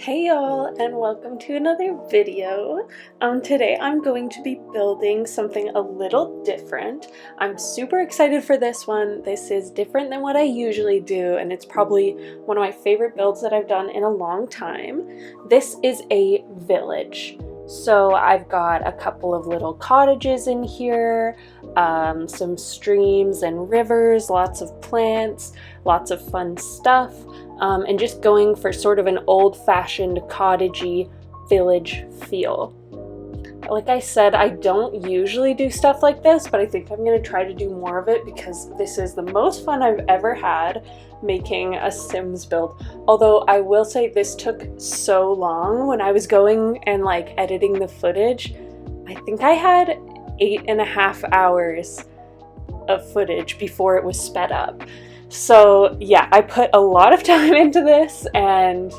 Hey y'all, and welcome to another video. Today I'm going to be building something a little different. I'm super excited for this one. This is different than what I usually do, and it's probably one of my favorite builds that I've done in a long time. This is a village. So I've got a couple of little cottages in here, some streams and rivers, lots of plants, lots of fun stuff. And just going for sort of an old-fashioned cottagey village feel. Like I said, I don't usually do stuff like this, but I think I'm going to try to do more of it because this is the most fun I've ever had making a Sims build. Although I will say this took so long when I was going and like editing the footage. I think I had 8.5 hours of footage before it was sped up. So yeah, I put a lot of time into this, and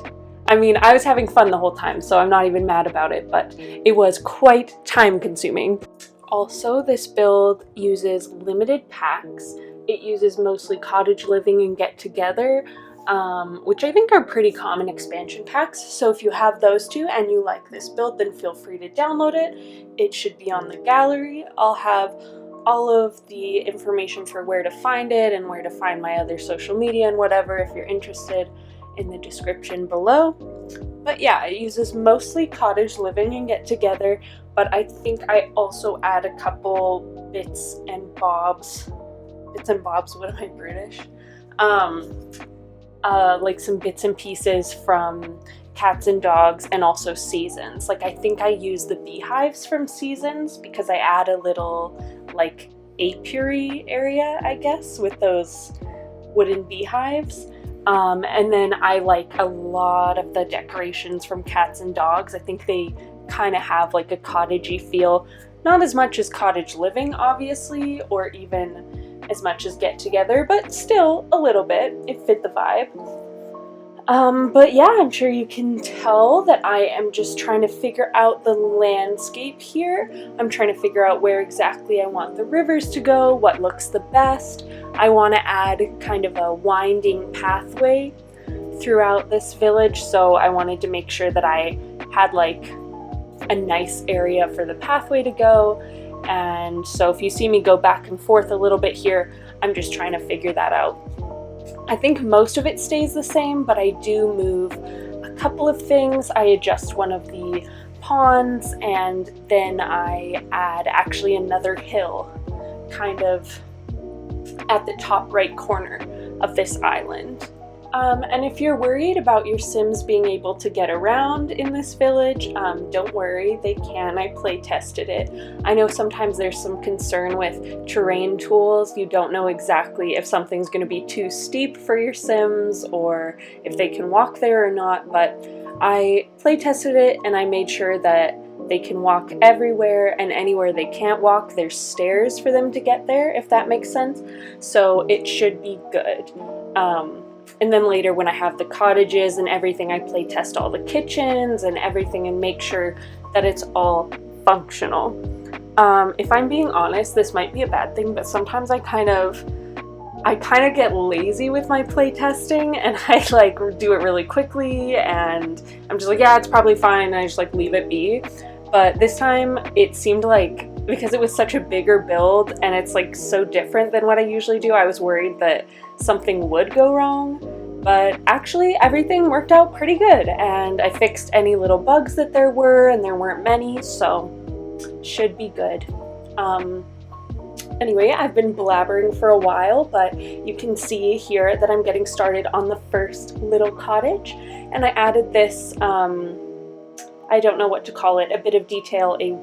I mean, I was having fun the whole time, so I'm not even mad about it, but it was quite time consuming. Also, this build uses limited packs. It uses mostly cottage living and get together, which I think are pretty common expansion packs. So if you have those two and you like this build, then feel free to download it. It should be on the gallery. I'll have all of the information for where to find it and where to find my other social media and whatever if you're interested in the description below. But yeah, it uses mostly cottage living and get together, but I think I also add a couple bits and bobs, what am I, British? Like some bits and pieces from Cats and Dogs and also Seasons. Like I think I use the beehives from Seasons because I add a little like apiary area, I guess, with those wooden beehives. And then I like a lot of the decorations from Cats and Dogs. I think they kind of have like a cottagey feel. Not as much as cottage living, obviously, or even as much as Get Together, but still a little bit. It fit the vibe. But yeah, I'm sure you can tell that I am just trying to figure out the landscape here. I'm trying to figure out where exactly I want the rivers to go, what looks the best. I want to add kind of a winding pathway throughout this village, so I wanted to make sure that I had like a nice area for the pathway to go. And so if you see me go back and forth a little bit here, I'm just trying to figure that out. I think most of it stays the same, but I do move a couple of things. I adjust one of the ponds, and then I add actually another hill kind of at the top right corner of this island. And if you're worried about your Sims being able to get around in this village, don't worry, they can. I play tested it. I know sometimes there's some concern with terrain tools. You don't know exactly if something's going to be too steep for your Sims or if they can walk there or not, but I play tested it and I made sure that they can walk everywhere, and anywhere they can't walk, there's stairs for them to get there, if that makes sense. So it should be good. And then later when I have the cottages and everything, I play test all the kitchens and everything and make sure that it's all functional. If I'm being honest, this might be a bad thing, but sometimes I kind of get lazy with my play testing, and I like do it really quickly and I'm just like, yeah, it's probably fine, and I just like leave it be. But this time it seemed like, because it was such a bigger build and it's like so different than what I usually do, I was worried that something would go wrong. But actually everything worked out pretty good, and I fixed any little bugs that there were, and there weren't many, so should be good. Anyway, I've been blabbering for a while, but you can see here that I'm getting started on the first little cottage, and I added this, I don't know what to call it, a bit of detail, a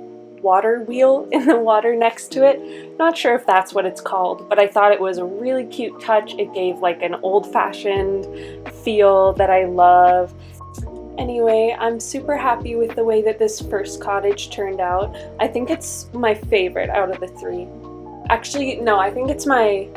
water wheel in the water next to it. Not sure if that's what it's called, but I thought it was a really cute touch. It gave like an old-fashioned feel that I love. Anyway, I'm super happy with the way that this first cottage turned out. I think it's my favorite out of the three. Actually, no, I think it's my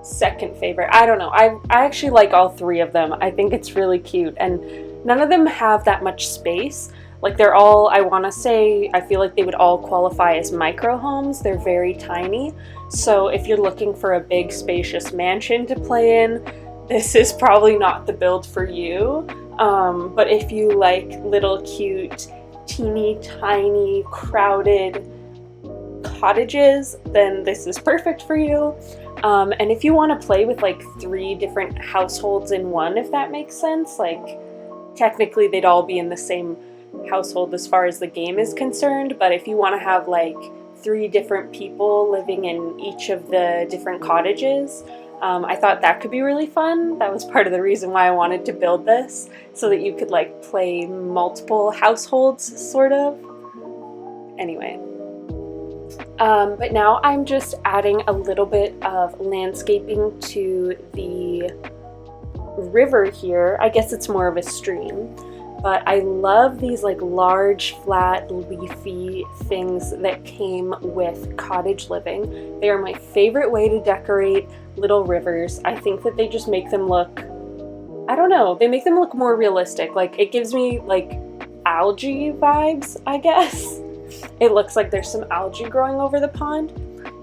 second favorite. I don't know. I actually like all three of them. I think it's really cute, and none of them have that much space. Like they're all, I want to say, I feel like they would all qualify as micro homes. They're very tiny. So if you're looking for a big spacious mansion to play in, this is probably not the build for you. But if you like little cute, teeny tiny, crowded cottages, then this is perfect for you. And if you want to play with like 3 different households in one, if that makes sense, like technically they'd all be in the same household as far as the game is concerned, but if you want to have like 3 different people living in each of the different cottages, I thought that could be really fun. That was part of the reason why I wanted to build this, so that you could like play multiple households, sort of. Anyway. But now I'm just adding a little bit of landscaping to the river here. I guess it's more of a stream. But I love these like large, flat, leafy things that came with cottage living. They are my favorite way to decorate little rivers. I think that they just make them look, I don't know, they make them look more realistic. Like, it gives me like algae vibes, I guess. It looks like there's some algae growing over the pond.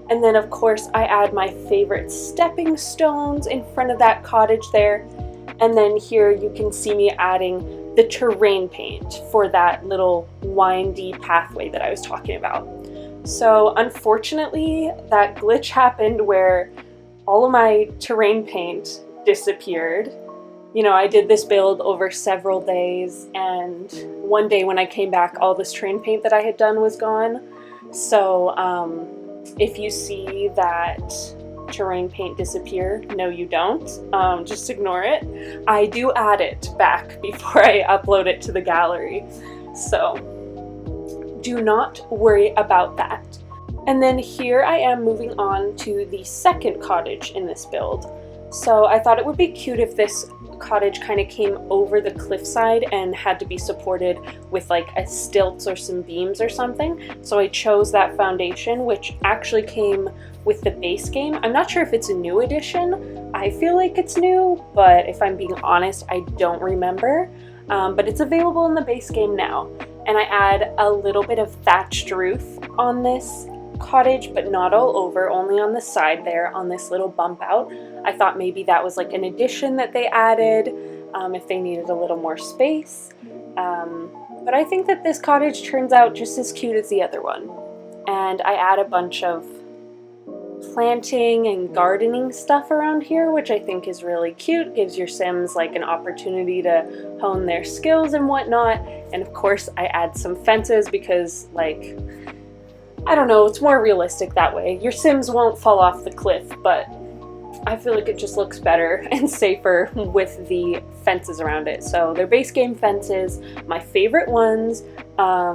And then of course I add my favorite stepping stones in front of that cottage there. And then here you can see me adding the terrain paint for that little windy pathway that I was talking about. So unfortunately, that glitch happened where all of my terrain paint disappeared. You know, I did this build over several days, and one day when I came back, all this terrain paint that I had done was gone. So if you see that terrain paint disappear, no you don't, just ignore it. I do add it back before I upload it to the gallery, so do not worry about that. And then here I am moving on to the second cottage in this build. So I thought it would be cute if this cottage kind of came over the cliffside and had to be supported with like a stilts or some beams or something. So I chose that foundation, which actually came with the base game. I'm not sure if it's a new edition. I feel like it's new, but if I'm being honest, I don't remember. But it's available in the base game now. And I add a little bit of thatched roof on this cottage, but not all over, only on the side there, on this little bump out. I thought maybe that was like an addition that they added, if they needed a little more space. But I think that this cottage turns out just as cute as the other one. And I add a bunch of planting and gardening stuff around here, which I think is really cute. Gives your Sims like an opportunity to hone their skills and whatnot. And of course I add some fences because, like, I don't know, it's more realistic that way. Your Sims won't fall off the cliff, but I feel like it just looks better and safer with the fences around it. So they're base game fences, my favorite ones. I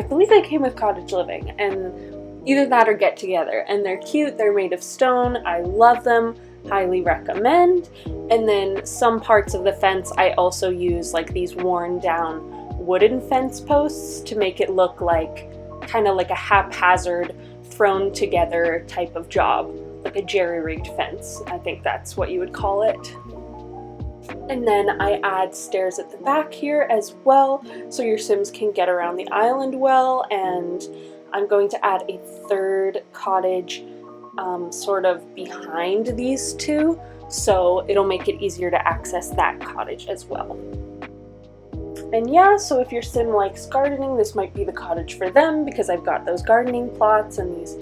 believe they came with Cottage Living, and either that or Get Together. And they're cute, they're made of stone, I love them, highly recommend. And then some parts of the fence I also use like these worn down wooden fence posts to make it look like kind of like a haphazard thrown together type of job, like a jerry-rigged fence. I think that's what you would call it. And then I add stairs at the back here as well, so your Sims can get around the island well. And I'm going to add a third cottage sort of behind these two, so it'll make it easier to access that cottage as well. And yeah, so if your Sim likes gardening, this might be the cottage for them, because I've got those gardening plots and these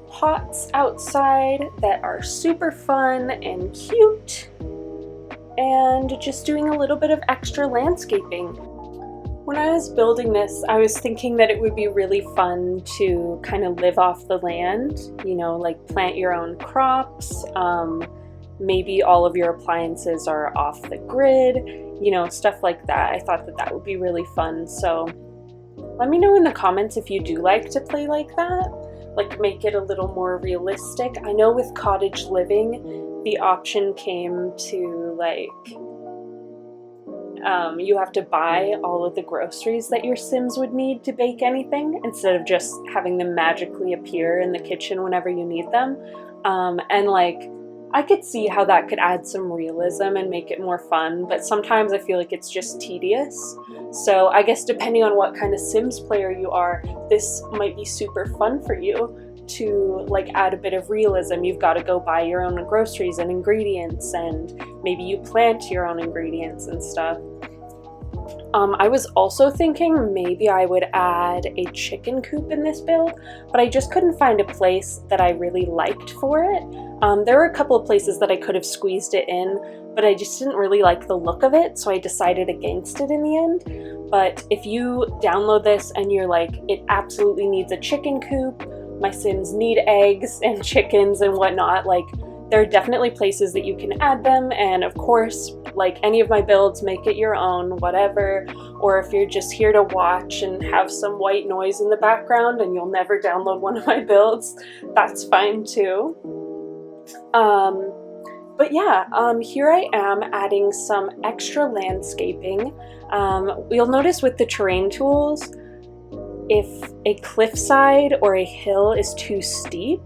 pots outside that are super fun and cute, and just doing a little bit of extra landscaping. When I was building this, I was thinking that it would be really fun to kind of live off the land, you know, like plant your own crops, maybe all of your appliances are off the grid, you know, stuff like that. I thought that that would be really fun. So let me know in the comments if you do like to play like that, like make it a little more realistic. I know with Cottage Living, the option came to like, you have to buy all of the groceries that your Sims would need to bake anything, instead of just having them magically appear in the kitchen whenever you need them. And like, I could see how that could add some realism and make it more fun, but sometimes I feel like it's just tedious. So I guess depending on what kind of Sims player you are, this might be super fun for you to like add a bit of realism, you've got to go buy your own groceries and ingredients, and maybe you plant your own ingredients and stuff. I was also thinking maybe I would add a chicken coop in this build, but I just couldn't find a place that I really liked for it. There were a couple of places that I could have squeezed it in, but I just didn't really like the look of it, so I decided against it in the end. But if you download this and you're like, it absolutely needs a chicken coop, my Sims need eggs and chickens and whatnot, like, there are definitely places that you can add them, and of course, like any of my builds, make it your own, whatever. Or if you're just here to watch and have some white noise in the background and you'll never download one of my builds, that's fine too. But yeah, here I am adding some extra landscaping. You'll notice with the terrain tools, if a cliffside or a hill is too steep,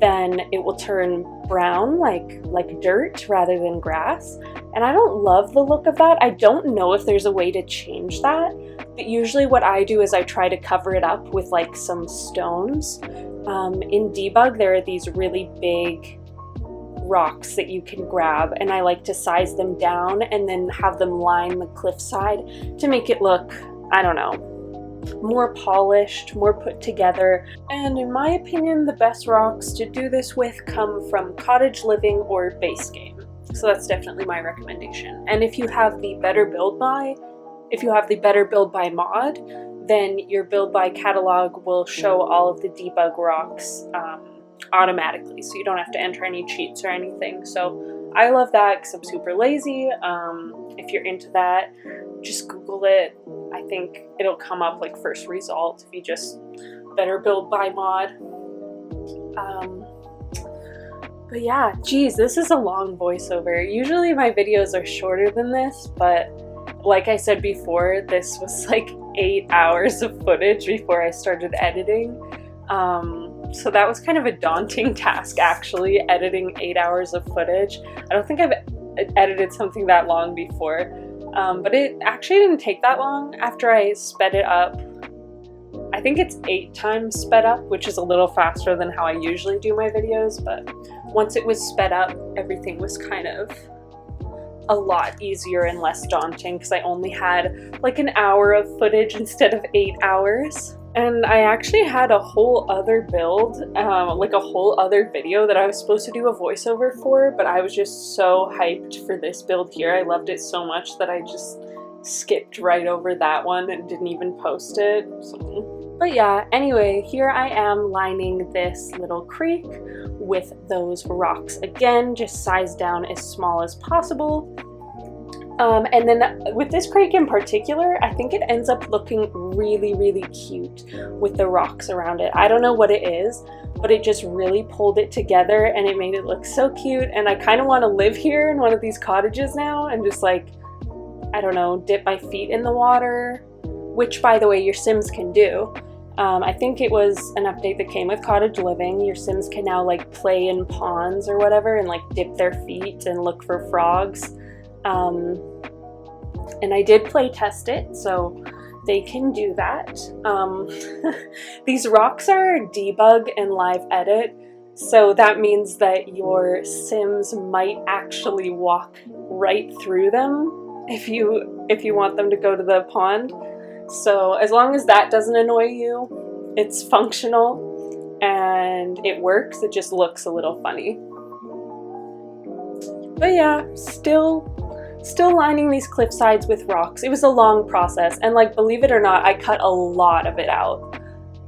then it will turn brown like dirt rather than grass. And I don't love the look of that. I don't know if there's a way to change that, but usually what I do is I try to cover it up with like some stones. In debug, there are these really big rocks that you can grab, and I like to size them down and then have them line the cliffside to make it look, I don't know, more polished, more put together. And in my opinion, the best rocks to do this with come from Cottage Living or Base Game. So that's definitely my recommendation. And if you have the Better Build By mod, then your Build By catalog will show all of the debug rocks automatically, so you don't have to enter any cheats or anything. So I love that because I'm super lazy. If you're into that, just Google it. I think it'll come up like first result if you just Better Build By mod. But yeah, geez, this is a long voiceover. Usually my videos are shorter than this, but like I said before, this was like 8 hours of footage before I started editing. So that was kind of a daunting task, actually, editing 8 hours of footage. I don't think I've edited something that long before, but it actually didn't take that long after I sped it up. I think it's 8 times sped up, which is a little faster than how I usually do my videos, but once it was sped up, everything was kind of a lot easier and less daunting because I only had like an hour of footage instead of 8 hours. And I actually had a whole other build, like a whole other video that I was supposed to do a voiceover for, but I was just so hyped for this build here. I loved it so much that I just skipped right over that one and didn't even post it. So. But yeah, anyway, here I am lining this little creek with those rocks again, just sized down as small as possible. And then with this creek in particular, I think it ends up looking really, really cute with the rocks around it. I don't know what it is, but it just really pulled it together and it made it look so cute. And I kind of want to live here in one of these cottages now and just like, I don't know, dip my feet in the water, which by the way, your Sims can do. I think it was an update that came with Cottage Living. Your Sims can now like play in ponds or whatever and like dip their feet and look for frogs. And I did play test it, so they can do that. These rocks are debug and live edit, so that means that your Sims might actually walk right through them if you want them to go to the pond. So as long as that doesn't annoy you, it's functional and it works. It just looks a little funny. But yeah, still lining these cliff sides with rocks. It was a long process, and like, believe it or not, I cut a lot of it out.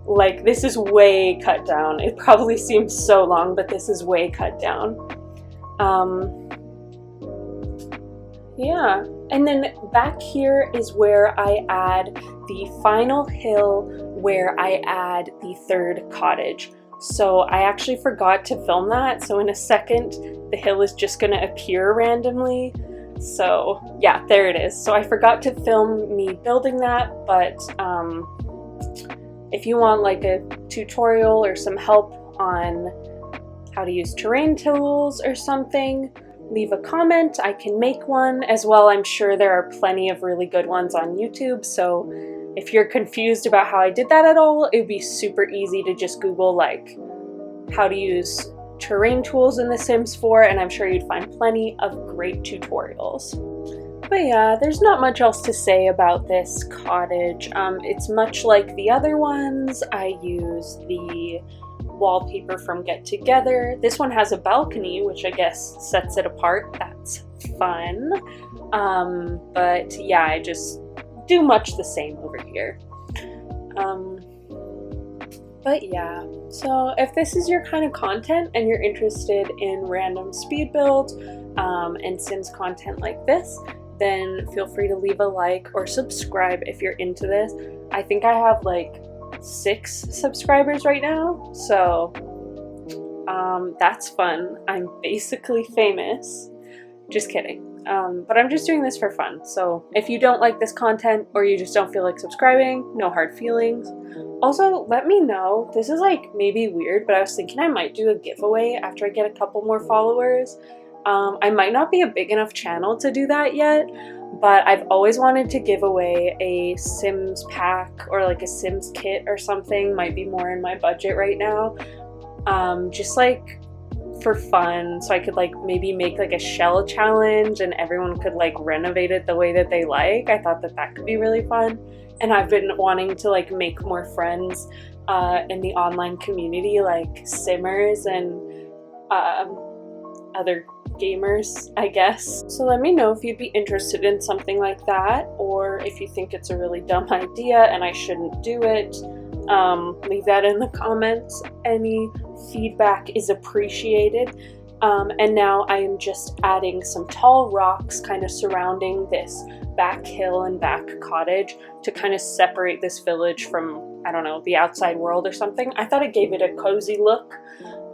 Like, this is way cut down. It probably seems so long, but this is way cut down. Yeah, and then back here is where I add the final hill where I add the third cottage. So I actually forgot to film that, so in a second the hill is just gonna appear randomly. So yeah, there it is. So I forgot to film me building that, but if you want like a tutorial or some help on how to use terrain tools or something, leave a comment. I can make one as well. I'm sure there are plenty of really good ones on YouTube, so if you're confused about how I did that at all, it would be super easy to just Google like how to use terrain tools in The Sims 4, and I'm sure you'd find plenty of great tutorials. But yeah, there's not much else to say about this cottage. It's much like the other ones. I use the wallpaper from Get Together. This one has a balcony, which I guess sets it apart. That's fun. But yeah, I just do much the same over here. But yeah, so if this is your kind of content and you're interested in random speed builds and Sims content like this, then feel free to leave a like or subscribe if you're into this. I think I have like 6 subscribers right now, so that's fun. I'm basically famous. Just kidding. But I'm just doing this for fun. So if you don't like this content or you just don't feel like subscribing, no hard feelings. Also, let me know. This is like maybe weird, but I was thinking I might do a giveaway after I get a couple more followers. I might not be a big enough channel to do that yet, but I've always wanted to give away a Sims pack or like a Sims kit or something. Might be more in my budget right now. Just like for fun, so I could like maybe make like a shell challenge and everyone could like renovate it the way that they like. I thought that that could be really fun, and I've been wanting to like make more friends in the online community, like Simmers and other gamers, I guess. So let me know if you'd be interested in something like that, or if you think it's a really dumb idea and I shouldn't do it. Leave that in the comments. Any feedback is appreciated. And now I am just adding some tall rocks kind of surrounding this back hill and back cottage to kind of separate this village from, I don't know, the outside world or something. I thought it gave it a cozy look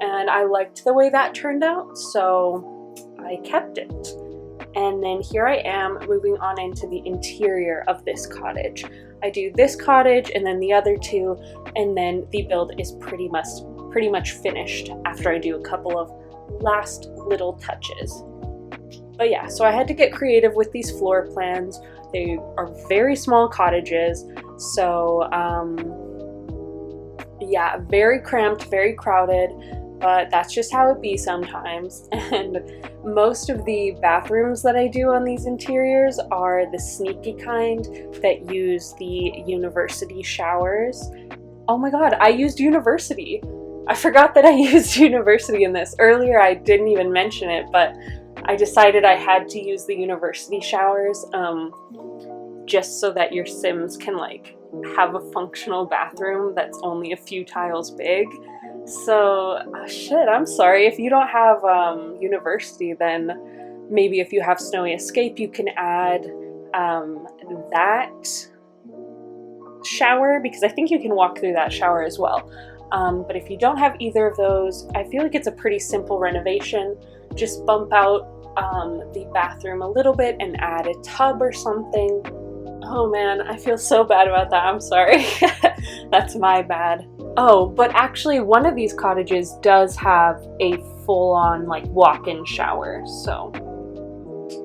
and I liked the way that turned out, so I kept it. And then here I am moving on into the interior of this cottage. I do this cottage and then the other 2, and then the build is pretty much finished after I do a couple of last little touches. But yeah, so I had to get creative with these floor plans. They are very small cottages, so yeah, very cramped, very crowded, but that's just how it be sometimes. And most of the bathrooms that I do on these interiors are the sneaky kind that use the university showers. Oh my god, I used university! I forgot that I used university in this. Earlier I didn't even mention it, but I decided I had to use the university showers just so that your Sims can like have a functional bathroom that's only a few tiles big. So, shit, I'm sorry. If you don't have university, then maybe if you have Snowy Escape, you can add that shower, because I think you can walk through that shower as well. But if you don't have either of those, I feel like it's a pretty simple renovation. Just bump out the bathroom a little bit and add a tub or something. Oh man, I feel so bad about that. I'm sorry. That's my bad. Oh, but actually one of these cottages does have a full-on like walk-in shower, so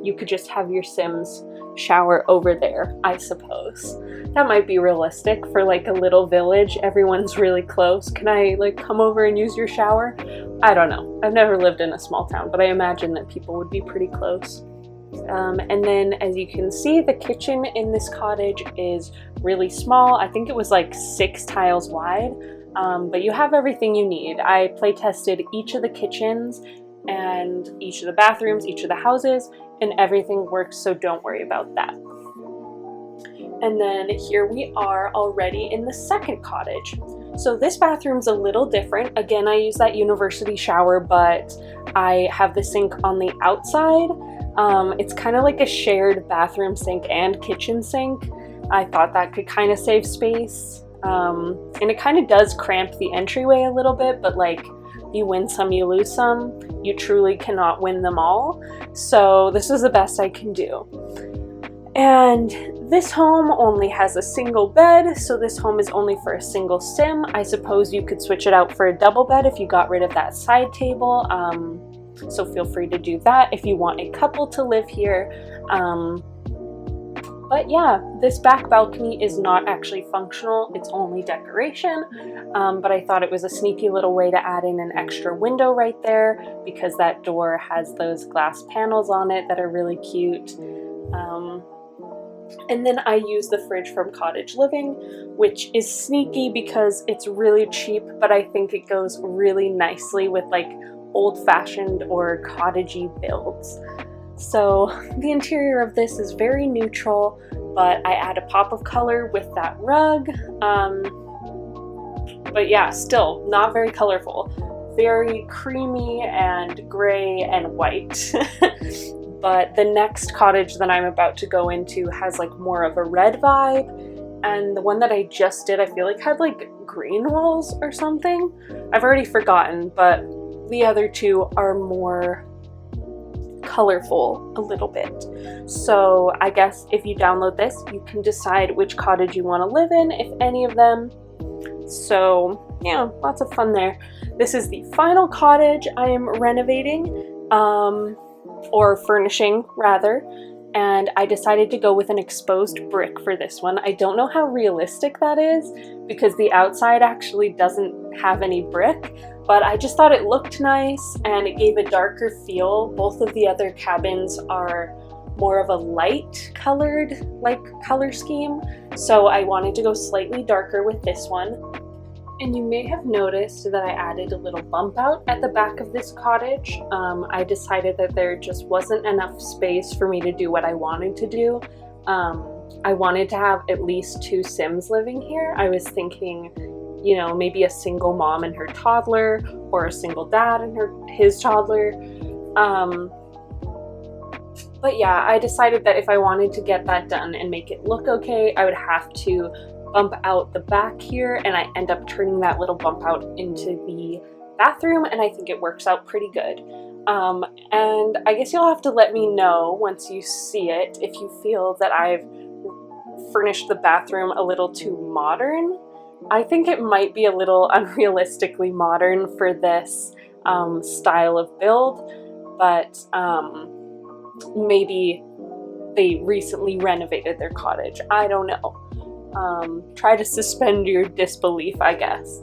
you could just have your Sims shower over there, I suppose. That might be realistic for like a little village. Everyone's really close. Can I like come over and use your shower? I don't know. I've never lived in a small town, but I imagine that people would be pretty close. And then as you can see, the kitchen in this cottage is really small. I think it was like 6 tiles wide, but you have everything you need. I play tested each of the kitchens and each of the bathrooms, each of the houses, and everything works, so don't worry about that. And then here we are already in the second cottage. So this bathroom's a little different. Again, I use that university shower, but I have the sink on the outside. It's kind of like a shared bathroom sink and kitchen sink. I thought that could kind of save space. And it kind of does cramp the entryway a little bit, but like you win some, you lose some. You truly cannot win them all. So this is the best I can do. And this home only has a single bed, so this home is only for a single Sim. I suppose you could switch it out for a double bed if you got rid of that side table. So feel free to do that if you want a couple to live here. But yeah, this back balcony is not actually functional, it's only decoration, but I thought it was a sneaky little way to add in an extra window right there because that door has those glass panels on it that are really cute. And then I use the fridge from Cottage Living, which is sneaky because it's really cheap, but I think it goes really nicely with like old-fashioned or cottagey builds. So the interior of this is very neutral, but I add a pop of color with that rug. But yeah, still not very colorful. Very creamy and gray and white. But the next cottage that I'm about to go into has like more of a red vibe, and the one that I just did I feel like had like green walls or something. I've already forgotten, but the other two are more colorful a little bit. So I guess if you download this, you can decide which cottage you want to live in, if any of them. So yeah, lots of fun there. This is the final cottage I am renovating. Or furnishing rather, and I decided to go with an exposed brick for this one. I don't know how realistic that is because the outside actually doesn't have any brick, but I just thought it looked nice and it gave a darker feel. Both of the other cabins are more of a light colored color scheme, so I wanted to go slightly darker with this one. And you may have noticed that I added a little bump out at the back of this cottage. I decided that there just wasn't enough space for me to do what I wanted to do. I wanted to have at least 2 Sims living here. I was thinking, you know, maybe a single mom and her toddler, or a single dad and his toddler. But yeah, I decided that if I wanted to get that done and make it look okay, I would have to bump out the back here, and I end up turning that little bump out into the bathroom, and I think it works out pretty good. And I guess you'll have to let me know once you see it if you feel that I've furnished the bathroom a little too modern. I think it might be a little unrealistically modern for this style of build, but maybe they recently renovated their cottage. I don't know. Try to suspend your disbelief, I guess.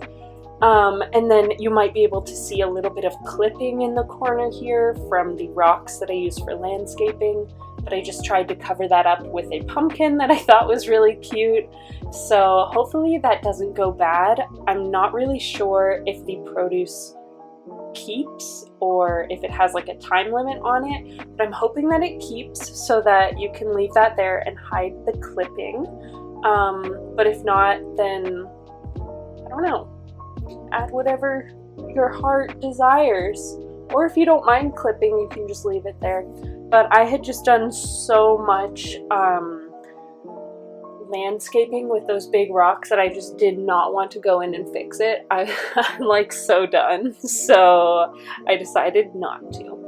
And then you might be able to see a little bit of clipping in the corner here from the rocks that I use for landscaping, but I just tried to cover that up with a pumpkin that I thought was really cute. So hopefully that doesn't go bad. I'm not really sure if the produce keeps or if it has like a time limit on it, but I'm hoping that it keeps so that you can leave that there and hide the clipping. But if not, then I don't know, add whatever your heart desires. Or if you don't mind clipping, you can just leave it there. But I had just done so much landscaping with those big rocks that I just did not want to go in and fix it. I'm like so done. So I decided not to.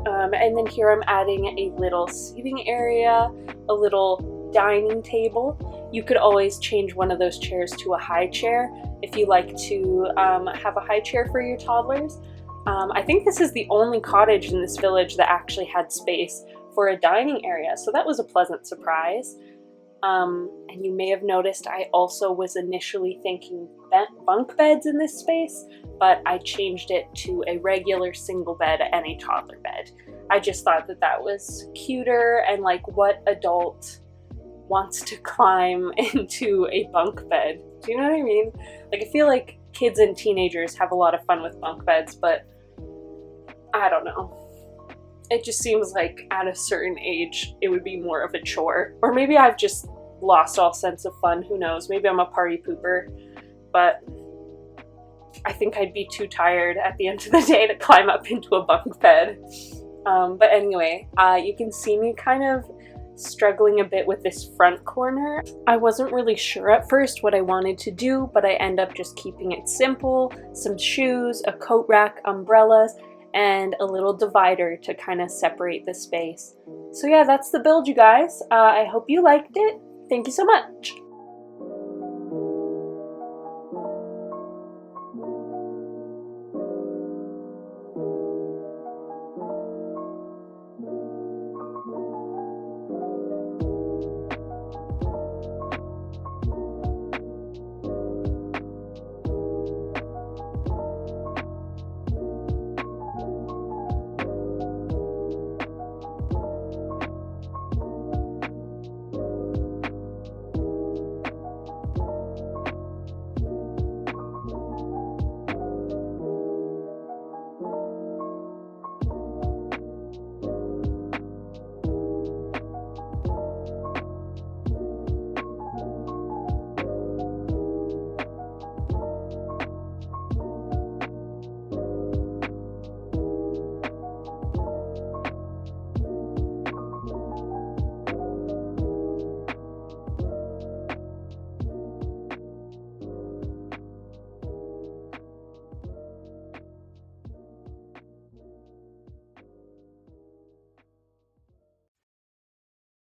And then here I'm adding a little seating area, a little dining table. You could always change one of those chairs to a high chair if you like to have a high chair for your toddlers. I think this is the only cottage in this village that actually had space for a dining area, so that was a pleasant surprise. And you may have noticed I also was initially thinking bunk beds in this space, but I changed it to a regular single bed and a toddler bed. I just thought that that was cuter, and like, what adult wants to climb into a bunk bed? Do you know what I mean? Like, I feel like kids and teenagers have a lot of fun with bunk beds, but I don't know. It just seems like at a certain age it would be more of a chore. Or maybe I've just lost all sense of fun, who knows? Maybe I'm a party pooper, but I think I'd be too tired at the end of the day to climb up into a bunk bed. But anyway, you can see me kind of struggling a bit with this front corner. I wasn't really sure at first what I wanted to do, but I end up just keeping it simple. Some shoes, a coat rack, umbrellas, and a little divider to kind of separate the space. So yeah, that's the build, you guys. I hope you liked it. Thank you so much.